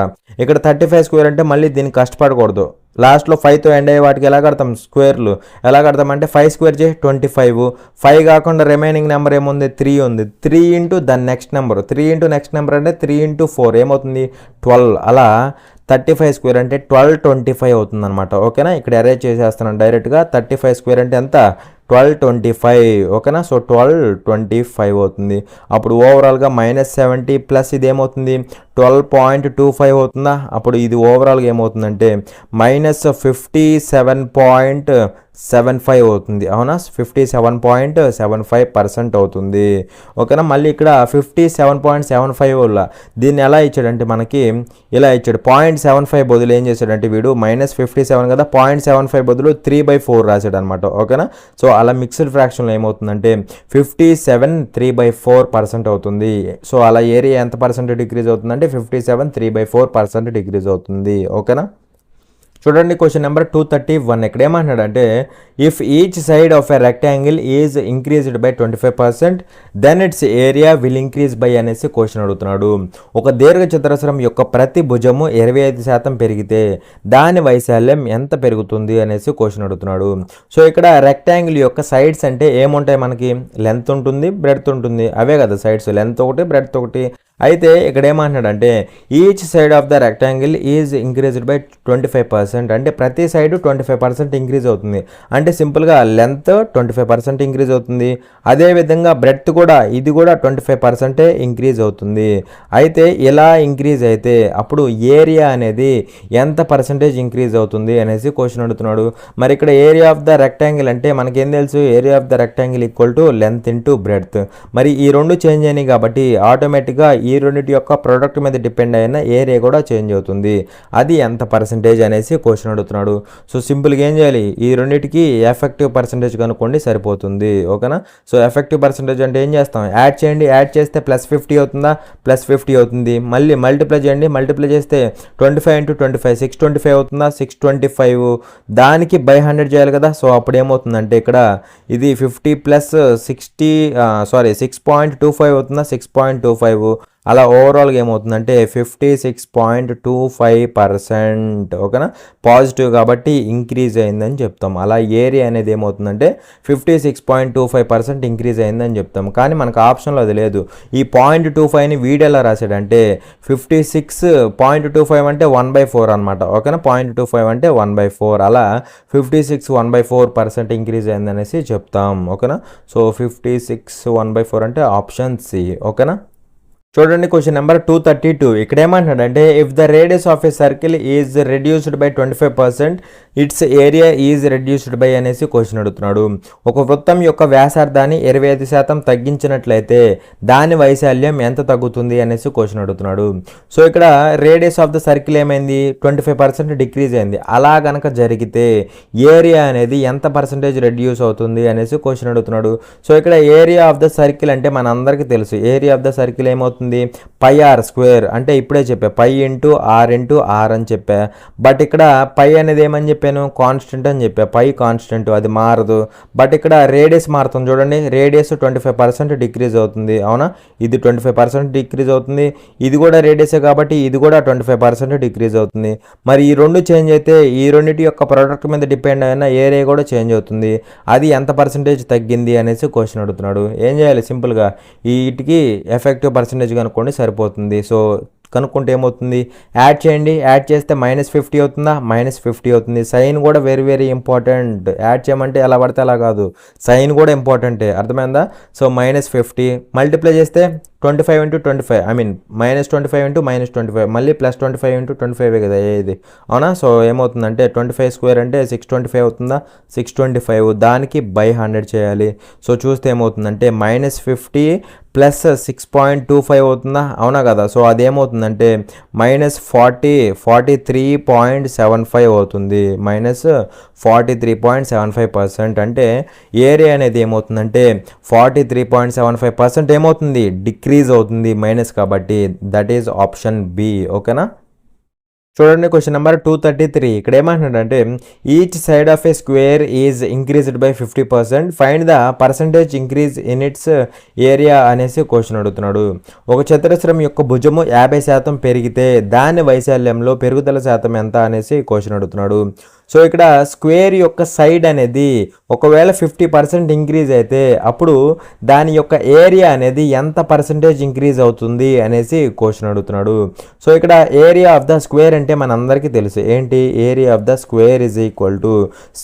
ఇక్కడ 35 స్క్వేర్ అంటే మళ్ళీ దీనికి కష్టపడకూడదు, లాస్ట్లో 5తో ఎండ్ అయ్యే వాటికి ఎలా కడతాం, స్క్వేర్లు ఎలా కడతాం అంటే 5 స్క్వేర్ చేసి 25, 5 కాకుండా రిమైనింగ్ నెంబర్ ఏముంది 3 ఉంది, 3 × దాని నెక్స్ట్ నెంబర్, 3 × నెక్స్ట్ నెంబర్ అంటే 3 × 4 ఏమవుతుంది 12, అలా 35 స్క్వేర్ అంటే 1225 అవుతుంది అనమాట. ఓకేనా, ఇక్కడ అరేంజ్ చేసేస్తున్నాను డైరెక్ట్గా. 35 స్క్వేర్ అంటే ఎంత 1225. ఓకేనా, సో 1225 అవుతుంది. అప్పుడు ఓవరాల్గా -70 ప్లస్ ఇది ఏమవుతుంది 12.25 అవుతుందా, అప్పుడు ఇది ఓవరాల్గా ఏమవుతుందంటే -57.75 అవుతుంది. అవునా, 57.75% అవుతుంది. ఓకేనా, మళ్ళీ ఇక్కడ 57.75 వల్ల దీన్ని ఎలా ఇచ్చాడంటే మనకి ఇలా ఇచ్చాడు, 0.75 బదులు ఏం చేశాడంటే వీడు -57 కదా, 0.75 బదులు 3/4 రాశాడు అనమాట. ఓకేనా, సో అలా మిక్స్డ్ ఫ్రాక్షన్లో ఏమవుతుందంటే 57 3/4% అవుతుంది. సో అలా ఏరియా ఎంత పర్సెంట్ డిక్రీజ్ అవుతుందంటే 57 3/4% డిక్రీజ్ అవుతుంది. ఓకేనా, చూడండి క్వశ్చన్ నెంబర్ 231. ఇక్కడ ఏమంటున్నాడంటే if each side of a rectangle is increased by 25% then its area will increase by అనేసి క్వశ్చన్ అడుగుతున్నాడు. ఒక దీర్ఘ చతురస్రం యొక్క ప్రతి భుజము 25% పెరిగితే దాని వైశాల్యం ఎంత పెరుగుతుంది అనేసి క్వశ్చన్ అడుగుతున్నాడు. సో ఇక్కడ రెక్టాంగిల్ యొక్క సైడ్స్ అంటే ఏముంటాయి మనకి, లెంత్ ఉంటుంది, బ్రెడ్త్ ఉంటుంది, అవే కదా సైడ్స్, లెంత్ ఒకటి బ్రెడ్త్ ఒకటి. అయితే ఇక్కడ ఏమంటున్నాడంటే each side of the rectangle is increased by 25%, అంటే ప్రతి సైడ్ 25% ఇంక్రీజ్ అవుతుంది. అంటే సింపుల్గా లెంత్ 25% ఇంక్రీజ్ అవుతుంది, అదేవిధంగా బ్రెడ్త్ కూడా ఇది కూడా 25% ఇంక్రీజ్ అవుతుంది. అయితే ఇలా ఇంక్రీజ్ అయితే అప్పుడు ఏరియా అనేది ఎంత పర్సంటేజ్ ఇంక్రీజ్ అవుతుంది అనేసి క్వశ్చన్ అడుగుతున్నాడు. మరి ఇక్కడ ఏరియా ఆఫ్ ద రెక్టాంగిల్ అంటే మనకేం తెలుసు, area of the rectangle equal to length into breadth. మరి ఈ రెండు చేంజ్ అయినాయి కాబట్టి ఆటోమేటిక్గా ఈ రెండింటి యొక్క ప్రోడక్ట్ మీద డిపెండ్ అయిన ఏరియా కూడా చేంజ్ అవుతుంది. అది ఎంత పర్సంటేజ్ అనేసి క్వశ్చన్ అడుగుతున్నాడు. సో సింపుల్గా ఏం చేయాలి, ఈ రెండింటికి ఎఫెక్టివ్ పర్సంటేజ్ కనుక్కోండి సరిపోతుంది. ఓకేనా, సో ఎఫెక్టివ్ పర్సంటేజ్ అంటే ఏం చేస్తాం, యాడ్ చేయండి, యాడ్ చేస్తే +50 అవుతుందా, +50 అవుతుంది. మళ్ళీ మల్టిప్లై చేయండి, మల్టిప్లై చేస్తే 25 × 25 625 అవుతుందా, 625 దానికి బై 100 చేయాలి కదా. సో అప్పుడు ఏమవుతుందంటే ఇక్కడ ఇది 50 + 60 6.25 అవుతుందా, 6.25 అలా ఓవరాల్గా ఏమవుతుందంటే 56.25%. ఓకేనా, పాజిటివ్ కాబట్టి ఇంక్రీజ్ అయిందని చెప్తాం. అలా ఏరియా అనేది ఏమవుతుందంటే 56.25% ఇంక్రీజ్ అయిందని చెప్తాం. కానీ మనకు ఆప్షన్లో అది లేదు. ఈ 0.25ని వీడియోలో రాశాడంటే 56.25 అంటే 1/4 అనమాట. ఓకేనా, 0.25 అంటే 1/4, అలా 56 1/4% ఇంక్రీజ్ అయిందనేసి చెప్తాం. ఓకేనా, సో 56 1/4 అంటే ఆప్షన్ సి. ఓకేనా, చూడండి క్వశ్చన్ నెంబర్ 232. ఇక్కడ ఏమంటున్నాడంటే if the radius of a circle is reduced by 25% its area is reduced by అనేసి క్వశ్చన్ అడుగుతున్నాడు. ఒక వృత్తం యొక్క వ్యాసార్థాన్ని 25% తగ్గించినట్లయితే దాని వైశాల్యం ఎంత తగ్గుతుంది అనేసి క్వశ్చన్ అడుగుతున్నాడు. సో ఇక్కడ రేడియస్ ఆఫ్ ద సర్కిల్ ఏమైంది 25% డిక్రీజ్ అయింది. అలా కనుక జరిగితే ఏరియా అనేది ఎంత పర్సంటేజ్ రెడ్యూస్ అవుతుంది అనేసి క్వశ్చన్ అడుగుతున్నాడు. సో ఇక్కడ ఏరియా ఆఫ్ ద సర్కిల్ అంటే మన అందరికీ తెలుసు, ఏరియా ఆఫ్ ద సర్కిల్ ఏమవుతుంది πr² అంటే ఇప్పుడే చెప్పా π × r అని చెప్పా. బట్ ఇక్కడ π అనేది ఏమని చెప్పాను, కాన్స్టెంట్ అని చెప్పా. π కాన్స్టెంట్, అది మారదు. బట్ ఇక్కడ రేడియస్ మారుతుంది చూడండి, రేడియస్ 25% డిక్రీజ్ అవుతుంది. అవునా, ఇది 25% డిక్రీజ్ అవుతుంది, ఇది కూడా రేడియసే కాబట్టి ఇది కూడా 25% డిక్రీజ్ అవుతుంది. మరి ఈ రెండు చేంజ్ అయితే ఈ రెండింటి యొక్క ప్రోడక్ట్ మీద డిపెండ్ అయిన ఏరియా కూడా చేంజ్ అవుతుంది. అది ఎంత పర్సంటేజ్ తగ్గింది అనేసి క్వశ్చన్ అడుగుతున్నాడు. ఏం చేయాలి, సింపుల్గా వీటికి ఎఫెక్టివ్ పర్సంటేజ్ కనుక్కోండి సరిపోతుంది. సో కనుక్కుంటే ఏమవుతుంది, యాడ్ చేయండి, యాడ్ చేస్తే -50 అవుతుందా, -50 అవుతుంది. సైన్ కూడా వెరీ వెరీ ఇంపార్టెంట్. యాడ్ చేయమంటే ఎలా పడితే అలా కాదు, సైన్ కూడా ఇంపార్టెంటే, అర్థమైందా. సో -50 మల్టిప్లై చేస్తే 25 × 25 ఐ మీన్ -25 × -25 మళ్ళీ +25 × 25 కదా ఇది. అవునా, సో ఏమవుతుందంటే 25 స్క్వేర్ అంటే 625 అవుతుందా, 625 దానికి బై 100 చేయాలి. సో చూస్తే ఏమవుతుందంటే -50 ప్లస్ 6.25 అవుతుందా, అవునా కదా. సో అదేమవుతుందంటే -43.75 అవుతుంది, -43.75%. అంటే ఏరియా అనేది ఏమవుతుందంటే 43.75% ఏమవుతుంది, డిక్రీజ్ అవుతుంది మైనస్ కాబట్టి. That is option B. ఓకేనా. చూడండి క్వశ్చన్ నెంబర్ 233. ఇక్కడ ఏమంటున్నాడంటే each side of a square is increased by 50%, find the percentage increase in its area అనేసి క్వశ్చన్ అడుగుతున్నాడు. ఒక చతురస్రం యొక్క భుజము 50% పెరిగితే దాని వైశాల్యంలో పెరుగుదల శాతం ఎంత అనేసి క్వశ్చన్ అడుగుతున్నాడు. సో ఇక్కడ స్క్వేర్ యొక్క సైడ్ అనేది ఒకవేళ 50% ఇంక్రీజ్ అయితే అప్పుడు దాని యొక్క ఏరియా అనేది ఎంత పర్సంటేజ్ ఇంక్రీజ్ అవుతుంది అనేసి క్వశ్చన్ అడుగుతున్నాడు. సో ఇక్కడ ఏరియా ఆఫ్ ద స్క్వేర్ అంటే మనందరికీ తెలుసు ఏంటి, area of the square is equal to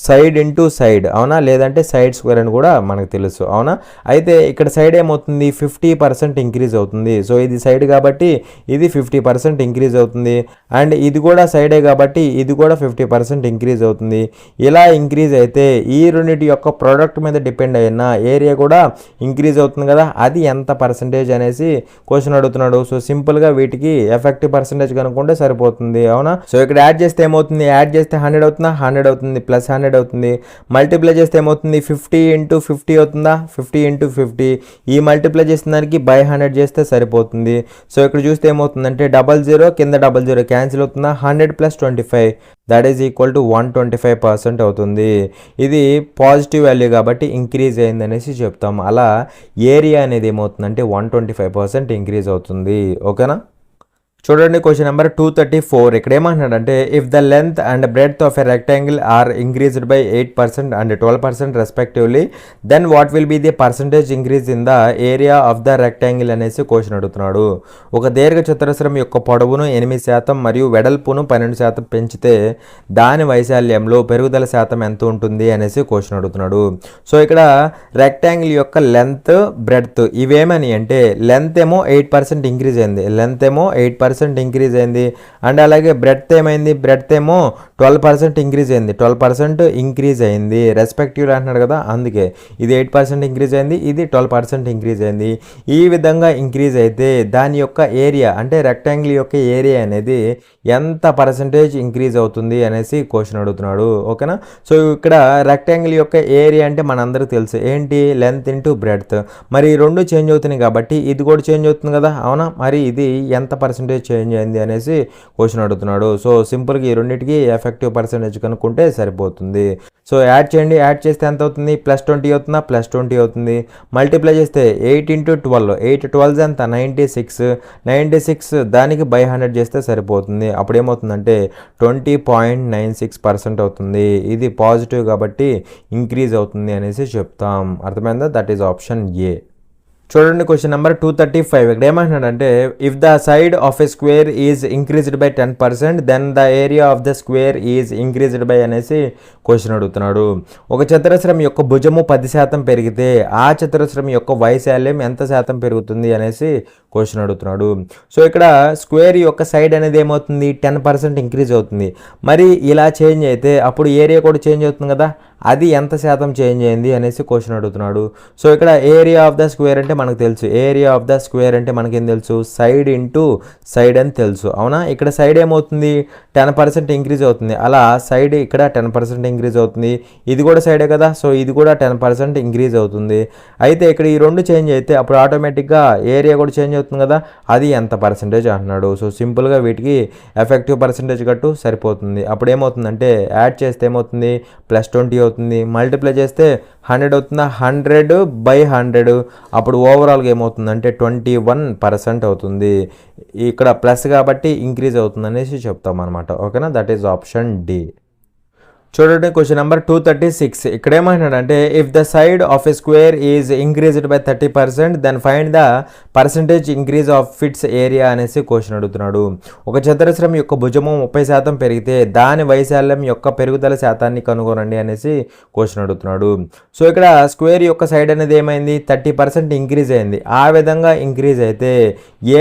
side into side, అవునా, లేదంటే సైడ్ స్క్వేర్ అని కూడా మనకు తెలుసు, అవునా. అయితే ఇక్కడ సైడ్ ఏమవుతుంది, 50% ఇంక్రీజ్ అవుతుంది. సో ఇది సైడ్ కాబట్టి ఇది 50% ఇంక్రీజ్ అవుతుంది, అండ్ ఇది కూడా సైడే కాబట్టి ఇది కూడా 50% ఇంక్రీజ్ అవుతుంది. ఇలా ఇంక్రీజ్ అయితే ఈ రెండింటి యొక్క ప్రోడక్ట్ మీద డిపెండ్ అయిన ఏరియా కూడా ఇంక్రీజ్ అవుతుంది కదా, అది ఎంత పర్సంటేజ్ అనేసి క్వశ్చన్ అడుగుతున్నాడు. సో సింపుల్గా వీటికి ఎఫెక్టివ్ పర్సంటేజ్ కనుక్కుంటే సరిపోతుంది, అవునా. సో ఇక్కడ యాడ్ చేస్తే ఏమవుతుంది, యాడ్ చేస్తే 100 అవుతుందా, 100 అవుతుంది, ప్లస్ 100 అవుతుంది. మల్టిప్లై చేస్తే ఏమవుతుంది, 50 × 50 అవుతుందా, 50 × 50. ఈ మల్టిప్లై చేసిన దానికి బై 100 చేస్తే సరిపోతుంది. సో ఇక్కడ చూస్తే ఏమవుతుందంటే 00 కింద 00 క్యాన్సిల్ అవుతుందా, 100 + 25 దట్ ఈజ్ ఈక్వల్ టు 125% అవుతుంది. ఇది పాజిటివ్ వాల్యూ కాబట్టి ఇంక్రీజ్ అయింది అనేసి చెప్తాం. అలా ఏరియా అనేది ఏమవుతుందంటే 125% ఇంక్రీజ్ అవుతుంది. ఓకేనా. చూడండి క్వశ్చన్ నెంబర్ 234. ఇక్కడ ఏమంటున్నాడంటే if the length and breadth of a rectangle are increased by 8% and 12% respectively then what will be the percentage increase in the area of the rectangle అనేసి క్వశ్చన్ అడుగుతున్నాడు. ఒక దీర్ఘ చతురస్రం యొక్క పొడవును 8% మరియు వెడల్పును 12% పెంచితే దాని వైశాల్యంలో పెరుగుదల శాతం ఎంత ఉంటుంది అనేసి క్వశ్చన్ అడుగుతున్నాడు. సో ఇక్కడ రెక్టాంగిల్ యొక్క లెంత్ బ్రెడ్త్ ఇవేమని అంటే లెంత్ ఏమో 8% ఇంక్రీజ్ అయింది, లెంత్ ఏమో 8% ఇంక్రీజ్ అయింది, అండ్ అలాగే బ్రెడ్త్ ఏమైంది, బ్రెడ్త్ ఏమో 12% ఇంక్రీజ్ అయింది, 12% ఇంక్రీజ్ అయింది రెస్పెక్టివ్ అంటున్నాడు కదా, అందుకే ఇది 8% ఇంక్రీజ్ అయింది, ఇది 12% ఇంక్రీజ్ అయింది. ఈ విధంగా ఇంక్రీజ్ అయితే దాని యొక్క ఏరియా అంటే రెక్టాంగిల్ యొక్క ఏరియా అనేది ఎంత పర్సంటేజ్ ఇంక్రీజ్ అవుతుంది అనేసి క్వశ్చన్ అడుగుతున్నాడు. ఓకేనా. సో ఇక్కడ రెక్టాంగిల్ యొక్క ఏరియా అంటే మనందరికీ తెలుసు ఏంటి, లెంత్ ఇంటూ బ్రెడ్త్. మరి ఈ రెండు చేంజ్ అవుతున్నాయి కాబట్టి ఇది కూడా చేంజ్ అవుతుంది కదా, అవునా. మరి ఇది ఎంత పర్సంటేజ్ చేంజ్ అయింది అనేసి క్వశ్చన్ అడుగుతున్నాడు. సో సింపుల్గా ఈ రెండింటికి ఎఫెక్టివ్ పర్సంటేజ్ కనుక్కుంటే సరిపోతుంది. సో యాడ్ చేయండి, యాడ్ చేస్తే ఎంత అవుతుంది, +20 అవుతుందా, +20 అవుతుంది. మల్టిప్లై చేస్తే 8 × 12, 8 12 ఎంత 96, 96 దానికి బై 100 చేస్తే సరిపోతుంది. అప్పుడు ఏమవుతుందంటే 20.96% అవుతుంది. ఇది పాజిటివ్ కాబట్టి ఇంక్రీజ్ అవుతుంది అనేసి చెప్తాం. అర్థమైందా, దట్ ఈజ్ ఆప్షన్ ఏ. చూడండి క్వశ్చన్ నెంబర్ 235. ఇక్కడ ఏమంటున్నాడంటే if the side of a square is increased by 10% then the area of the square is increased by అనేసి క్వశ్చన్ అడుగుతున్నాడు. ఒక చతురస్రం యొక్క భుజము 10% పెరిగితే ఆ చతురస్రం యొక్క వైశాల్యం ఎంత శాతం పెరుగుతుంది అనేసి క్వశ్చన్ అడుగుతున్నాడు. సో ఇక్కడ స్క్వేర్ యొక్క సైడ్ అనేది ఏమవుతుంది, 10% ఇంక్రీజ్ అవుతుంది. మరి ఇలా చేంజ్ అయితే అప్పుడు ఏరియా కూడా చేంజ్ అవుతుంది కదా, అది ఎంత శాతం చేంజ్ అయింది అనేసి క్వశ్చన్ అడుగుతున్నాడు. సో ఇక్కడ ఏరియా ఆఫ్ ద స్క్వేర్ అంటే మనకు తెలుసు, ఏరియా ఆఫ్ ద స్క్వేర్ అంటే మనకేం తెలుసు, సైడ్ ఇంటూ సైడ్ అని తెలుసు, అవునా. ఇక్కడ సైడ్ ఏమవుతుంది 10% ఇంక్రీజ్ అవుతుంది, అలా సైడ్ ఇక్కడ 10% ఇంక్రీజ్ అవుతుంది. ఇది కూడా సైడే కదా, సో ఇది కూడా 10% ఇంక్రీజ్ అవుతుంది. అయితే ఇక్కడ ఈ రెండు చేంజ్ అయితే అప్పుడు ఆటోమేటిక్గా ఏరియా కూడా చేంజ్ అవుతుంది కదా, అది ఎంత పర్సంటేజ్ అంటున్నాడు. సో సింపుల్గా వీటికి ఎఫెక్టివ్ పర్సంటేజ్ కట్టు సరిపోతుంది. అప్పుడు ఏమవుతుందంటే యాడ్ చేస్తే ఏమవుతుంది, +20 అవుతుంది. మల్టిప్లై చేస్తే 100 అవుతుందా, 100/100 అప్పుడు ఓవరాల్గా ఏమవుతుందంటే 21% అవుతుంది. ఇక్కడ ప్లస్ కాబట్టి ఇంక్రీజ్ అవుతుంది అనేసి చెప్తాం అనమాట. ఓకేనా, దట్ ఈజ్ ఆప్షన్ డి. చూడండి క్వశ్చన్ నెంబర్ 236. ఇక్కడ ఏమంటున్నాడంటే if the side of a square is increased by 30% then find the percentage increase of its area అనేసి క్వశ్చన్ అడుగుతున్నాడు. ఒక చతురస్రం యొక్క భుజము 30% పెరిగితే దాని వైశాల్యం యొక్క పెరుగుదల శాతాన్ని కనుగొనండి అనేసి క్వశ్చన్ అడుగుతున్నాడు. సో ఇక్కడ స్క్వేర్ యొక్క సైడ్ అనేది ఏమైంది, 30% ఇంక్రీజ్ అయింది. ఆ విధంగా ఇంక్రీజ్ అయితే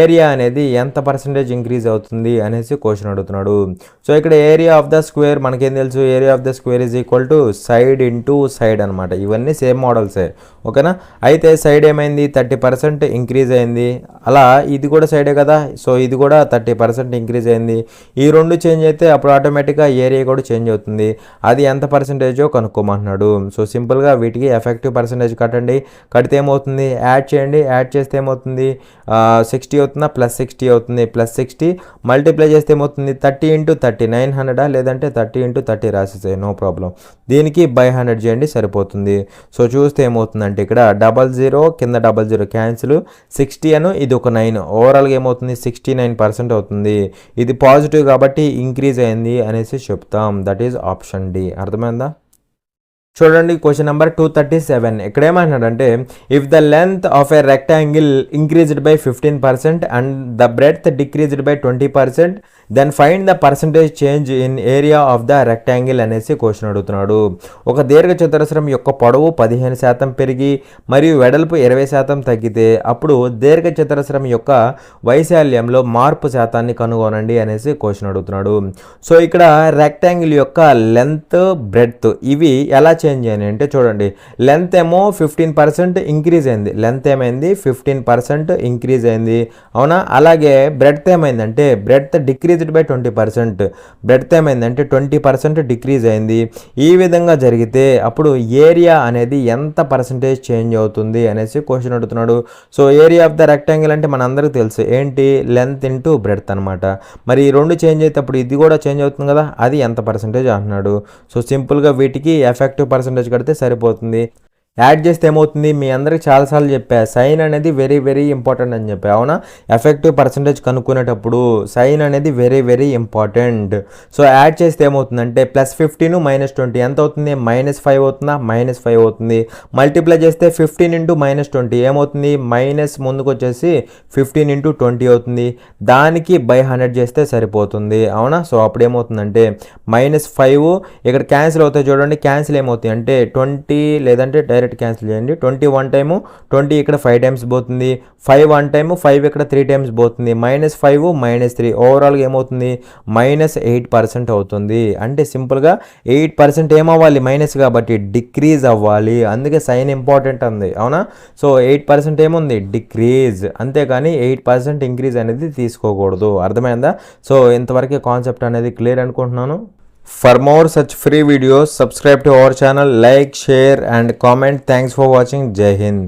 ఏరియా అనేది ఎంత పర్సంటేజ్ ఇంక్రీజ్ అవుతుంది అనేసి క్వశ్చన్ అడుగుతున్నాడు. సో ఇక్కడ ఏరియా ఆఫ్ ద స్క్వేర్ మనకేం తెలుసు, area of the square is equal to side into side అనమాట. ఇవన్నీ సేమ్ మోడల్సే, ఓకేనా. అయితే సైడ్ ఏమైంది 30% ఇంక్రీజ్ అయింది, అలా ఇది కూడా సైడే కదా, సో ఇది కూడా 30% ఇంక్రీజ్ అయింది. ఈ రెండు చేంజ్ అయితే అప్పుడు ఆటోమేటిక్గా ఏరియా కూడా చేంజ్ అవుతుంది. అది ఎంత పర్సెంటేజో కనుక్కోమంటున్నాడు. సో సింపుల్గా వీటికి ఎఫెక్టివ్ పర్సెంటేజ్ కట్టండి, కడితే ఏమవుతుంది యాడ్ చేయండి, యాడ్ చేస్తే ఏమవుతుంది 60 అవుతుందా ప్లస్ 60 అవుతుంది, ప్లస్ 60 మల్టిప్లై చేస్తే ఏమవుతుంది 30 ఇంటూ 30 900 లేదంటే 30 ఇంటూ 30 రాసేసాయి, నో ప్రాబ్లం. దీనికి బై 100 చేయండి సరిపోతుంది. సో చూస్తే ఏమవుతుందంటే ఇక్కడ 00 కింద 00 క్యాన్సిల్, 60 అను ఇది ఒక 9, ఓవరాల్గా ఏమవుతుంది 69% అవుతుంది. ఇది పాజిటివ్ కాబట్టి ఇంక్రీజ్ అయింది అనేసి చెప్తాం. That is option D. అర్థమైందా? చూడండి క్వశ్చన్ నెంబర్ 237. ఇక్కడ ఏమంటున్నాడంటే if the length of a rectangle increased by 15% and the breadth decreased by 20%, then find the percentage change in area of the rectangle అనేసి question అడుగుతున్నాడు. ఒక దీర్ఘ చతురస్రం యొక్క పొడవు 15% పెరిగి మరియు వెడల్పు 20% తగ్గితే అప్పుడు దీర్ఘ చతురస్రం యొక్క వైశాల్యంలో మార్పు శాతాన్ని కనుగొనండి అనేసి క్వశ్చన్ అడుగుతున్నాడు. సో ఇక్కడ రెక్టాంగిల్ యొక్క లెంత్ బ్రెడ్త్ ఇవి ఎలా చేంజ్ అయ్యాయి అంటే చూడండి, లెంత్ ఏమో 15% ఇంక్రీజ్ అయింది, లెంత్ ఏమైంది 15% ఇంక్రీజ్ అయింది, అవునా. అలాగే బ్రెడ్త్ ఏమైందంటే బ్రెడ్త్ డిక్రీజ్డ్ బై 20%, బ్రెడ్త్ ఏమైందంటే 20% డిక్రీజ్ అయింది. ఈ విధంగా జరిగితే అప్పుడు ఏరియా అనేది ఎంత పర్సంటేజ్ చేంజ్ అవుతుంది అనేసి క్వశ్చన్ అడుగుతున్నాడు. So area of the rectangle అంటే మనందరికీ తెలుసు ఏంటి, లెంత్ ఇంటూ బ్రెడ్త్ అనమాట. మరి ఈ రెండు చేంజ్ అయితే అప్పుడు ఇది కూడా చేంజ్ అవుతుంది కదా, అది ఎంత పర్సంటేజ్ అంటున్నాడు. సో సింపుల్గా వీటికి ఎఫెక్టివ్ పర్సంటేజ్ కడితే సరిపోతుంది. యాడ్ చేస్తే ఏమవుతుంది, మీ అందరికి చాలాసార్లు చెప్పా సైన్ అనేది వెరీ వెరీ ఇంపార్టెంట్ అని చెప్పా, అవునా. ఎఫెక్టివ్ పర్సంటేజ్ కనుక్కునేటప్పుడు సైన్ అనేది very very important. So add చేస్తే ఏమవుతుందంటే +15 -20 ఎంత అవుతుంది -5 అవుతుందా, -5 అవుతుంది. మల్టిప్లై చేస్తే 15 ఇంటూ -20 ఏమవుతుంది, మైనస్ ముందుకు వచ్చేసి 15 ఇంటూ 20 అవుతుంది. దానికి బై 100 చేస్తే సరిపోతుంది, అవునా. సో అప్పుడు ఏమవుతుందంటే -5 ఇక్కడ క్యాన్సిల్ అవుతాయి చూడండి, క్యాన్సిల్ ఏమవుతాయి అంటే 20 లేదంటే డైరెక్ట్ క్యాన్సిల్ చేయండి. 20 1 టైము, 20 ఇక్కడ 5 టైమ్స్ పోతుంది, 5 1 టైము, 5 ఇక్కడ 3 టైమ్స్ పోతుంది, -5 -3 ఓవరాల్గా ఏమవుతుంది -8% అవుతుంది. అంటే సింపుల్గా 8% ఏమవ్వాలి మైనస్ కాబట్టి డిక్రీజ్ అవ్వాలి, అందుకే సైన్ ఇంపార్టెంట్ ఉంది, అవునా. సో 8% ఏముంది డిక్రీజ్, అంతేగాని 8% ఇంక్రీజ్ అనేది తీసుకోకూడదు. అర్థమైందా? సో ఇంతవరకు కాన్సెప్ట్ అనేది క్లియర్ అనుకుంటున్నాను. For more such free videos, subscribe to our channel, like, share and comment. Thanks for watching. Jai Hind.